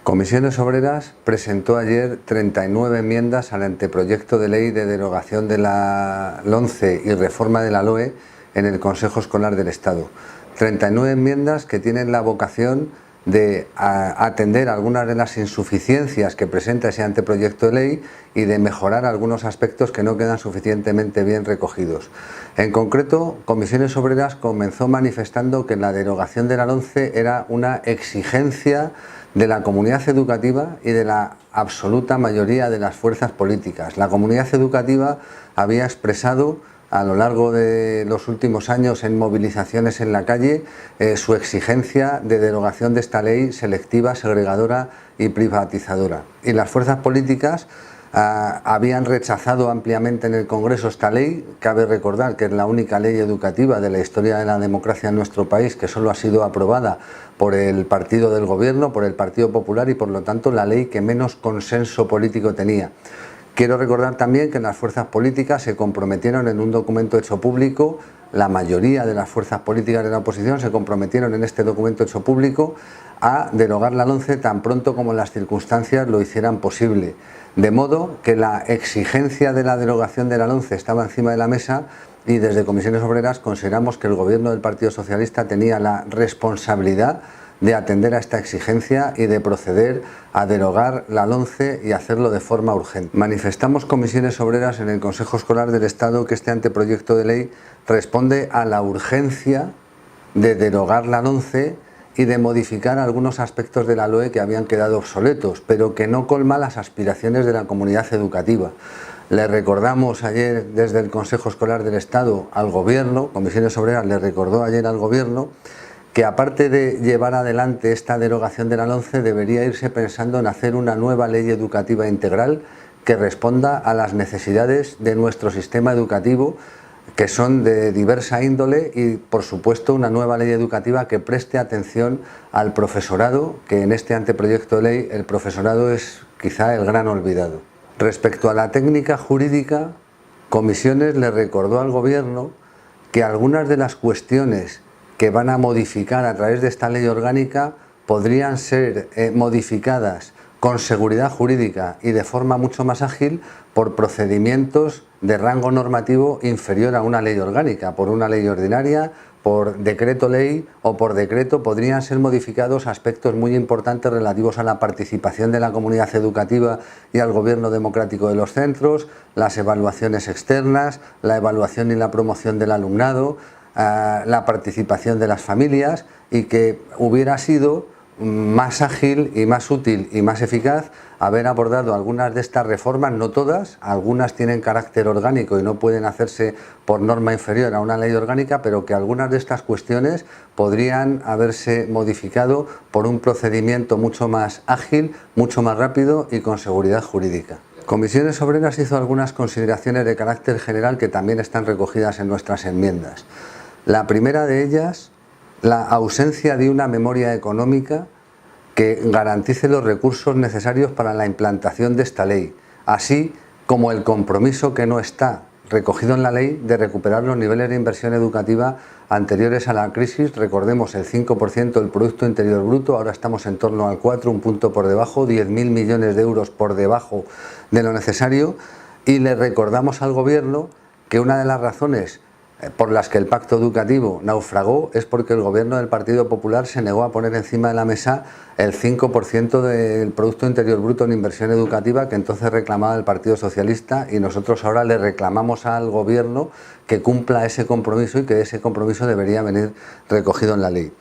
Comisiones Obreras presentó ayer 39 enmiendas al anteproyecto de ley de derogación de la LOMCE y reforma de la LOE en el Consejo Escolar del Estado. 39 enmiendas que tienen la vocación de atender algunas de las insuficiencias que presenta ese anteproyecto de ley y de mejorar algunos aspectos que no quedan suficientemente bien recogidos. En concreto, Comisiones Obreras comenzó manifestando que la derogación de la LOMCE era una exigencia de la comunidad educativa y de la absoluta mayoría de las fuerzas políticas. La comunidad educativa había expresado a lo largo de los últimos años en movilizaciones en la calle su exigencia de derogación de esta ley selectiva, segregadora y privatizadora. Y las fuerzas políticas habían rechazado ampliamente en el Congreso esta ley. Cabe recordar que es la única ley educativa de la historia de la democracia en nuestro país que solo ha sido aprobada por el partido del gobierno, por el Partido Popular, y por lo tanto la ley que menos consenso político tenía. Quiero recordar también que las fuerzas políticas se comprometieron en un documento hecho público, la mayoría de las fuerzas políticas de la oposición se comprometieron en este documento hecho público a derogar la LOMCE tan pronto como las circunstancias lo hicieran posible. De modo que la exigencia de la derogación de la LOMCE estaba encima de la mesa y desde Comisiones Obreras consideramos que el gobierno del Partido Socialista tenía la responsabilidad de atender a esta exigencia y de proceder a derogar la LOMCE y hacerlo de forma urgente. Manifestamos Comisiones Obreras en el Consejo Escolar del Estado que este anteproyecto de ley responde a la urgencia de derogar la LOMCE y de modificar algunos aspectos de la LOE que habían quedado obsoletos, pero que no colma las aspiraciones de la comunidad educativa. Le recordamos ayer desde el Consejo Escolar del Estado al Gobierno, Comisiones Obreras le recordó ayer al Gobierno, que aparte de llevar adelante esta derogación de la LOMCE debería irse pensando en hacer una nueva ley educativa integral que responda a las necesidades de nuestro sistema educativo, que son de diversa índole, y por supuesto una nueva ley educativa que preste atención al profesorado, que en este anteproyecto de ley el profesorado es quizá el gran olvidado. Respecto a la técnica jurídica, Comisiones le recordó al Gobierno que algunas de las cuestiones que van a modificar a través de esta ley orgánica podrían ser modificadas con seguridad jurídica y de forma mucho más ágil por procedimientos de rango normativo inferior a una ley orgánica, por una ley ordinaria, por decreto ley o por decreto. Podrían ser modificados aspectos muy importantes relativos a la participación de la comunidad educativa y al gobierno democrático de los centros, las evaluaciones externas, la evaluación y la promoción del alumnado, la participación de las familias, y que hubiera sido más ágil y más útil y más eficaz haber abordado algunas de estas reformas, no todas, algunas tienen carácter orgánico y no pueden hacerse por norma inferior a una ley orgánica, pero que algunas de estas cuestiones podrían haberse modificado por un procedimiento mucho más ágil, mucho más rápido y con seguridad jurídica. Comisiones Obreras hizo algunas consideraciones de carácter general que también están recogidas en nuestras enmiendas. La primera de ellas, la ausencia de una memoria económica que garantice los recursos necesarios para la implantación de esta ley, así como el compromiso que no está recogido en la ley de recuperar los niveles de inversión educativa anteriores a la crisis. Recordemos, el 5% del Producto Interior Bruto, ahora estamos en torno al 4%, un punto por debajo, 10.000 millones de euros por debajo de lo necesario, y le recordamos al Gobierno que una de las razones por las que el pacto educativo naufragó es porque el gobierno del Partido Popular se negó a poner encima de la mesa el 5% del Producto Interior Bruto en inversión educativa que entonces reclamaba el Partido Socialista, y nosotros ahora le reclamamos al gobierno que cumpla ese compromiso y que ese compromiso debería venir recogido en la ley.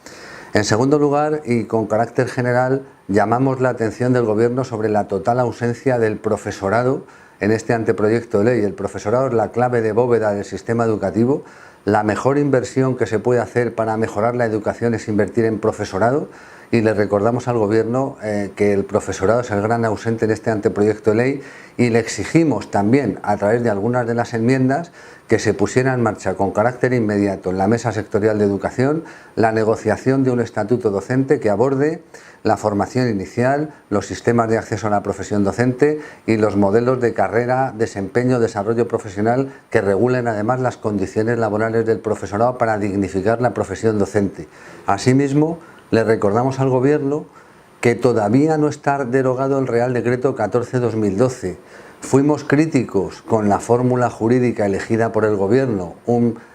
En segundo lugar, y con carácter general, llamamos la atención del gobierno sobre la total ausencia del profesorado en este anteproyecto de ley. El profesorado es la clave de bóveda del sistema educativo. La mejor inversión que se puede hacer para mejorar la educación es invertir en profesorado, y le recordamos al Gobierno que el profesorado es el gran ausente en este anteproyecto de ley, y le exigimos también, a través de algunas de las enmiendas, que se pusiera en marcha con carácter inmediato en la Mesa Sectorial de Educación la negociación de un estatuto docente que aborde la formación inicial, los sistemas de acceso a la profesión docente y los modelos de carrera, desempeño, desarrollo profesional que regulen además las condiciones laborales del profesorado para dignificar la profesión docente. Asimismo, le recordamos al Gobierno que todavía no está derogado el Real Decreto 14/2012. Fuimos críticos con la fórmula jurídica elegida por el Gobierno,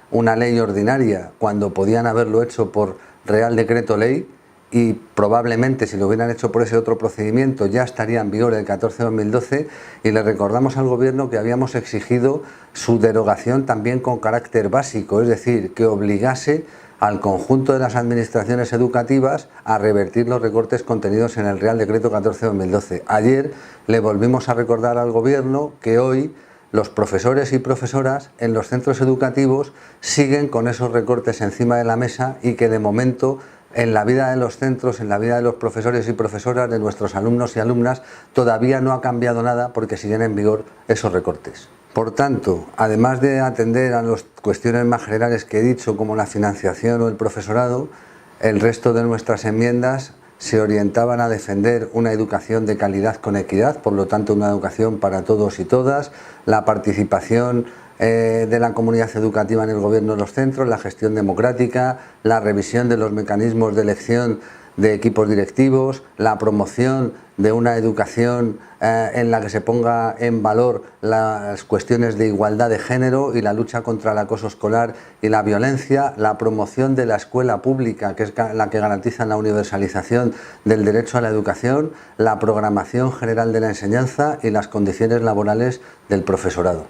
una ley ordinaria, cuando podían haberlo hecho por Real Decreto Ley, y probablemente si lo hubieran hecho por ese otro procedimiento ya estaría en vigor el 14/2012, y le recordamos al Gobierno que habíamos exigido su derogación también con carácter básico, es decir, que obligase al conjunto de las administraciones educativas a revertir los recortes contenidos en el Real Decreto 14/2012. Ayer le volvimos a recordar al Gobierno que hoy los profesores y profesoras en los centros educativos siguen con esos recortes encima de la mesa y que de momento en la vida de los centros, en la vida de los profesores y profesoras, de nuestros alumnos y alumnas, todavía no ha cambiado nada porque siguen en vigor esos recortes. Por tanto, además de atender a las cuestiones más generales que he dicho, como la financiación o el profesorado, el resto de nuestras enmiendas se orientaban a defender una educación de calidad con equidad, por lo tanto una educación para todos y todas, la participación de la comunidad educativa en el gobierno de los centros, la gestión democrática, la revisión de los mecanismos de elección de equipos directivos, la promoción de una educación en la que se ponga en valor las cuestiones de igualdad de género y la lucha contra el acoso escolar y la violencia, la promoción de la escuela pública, que es la que garantiza la universalización del derecho a la educación, la programación general de la enseñanza y las condiciones laborales del profesorado.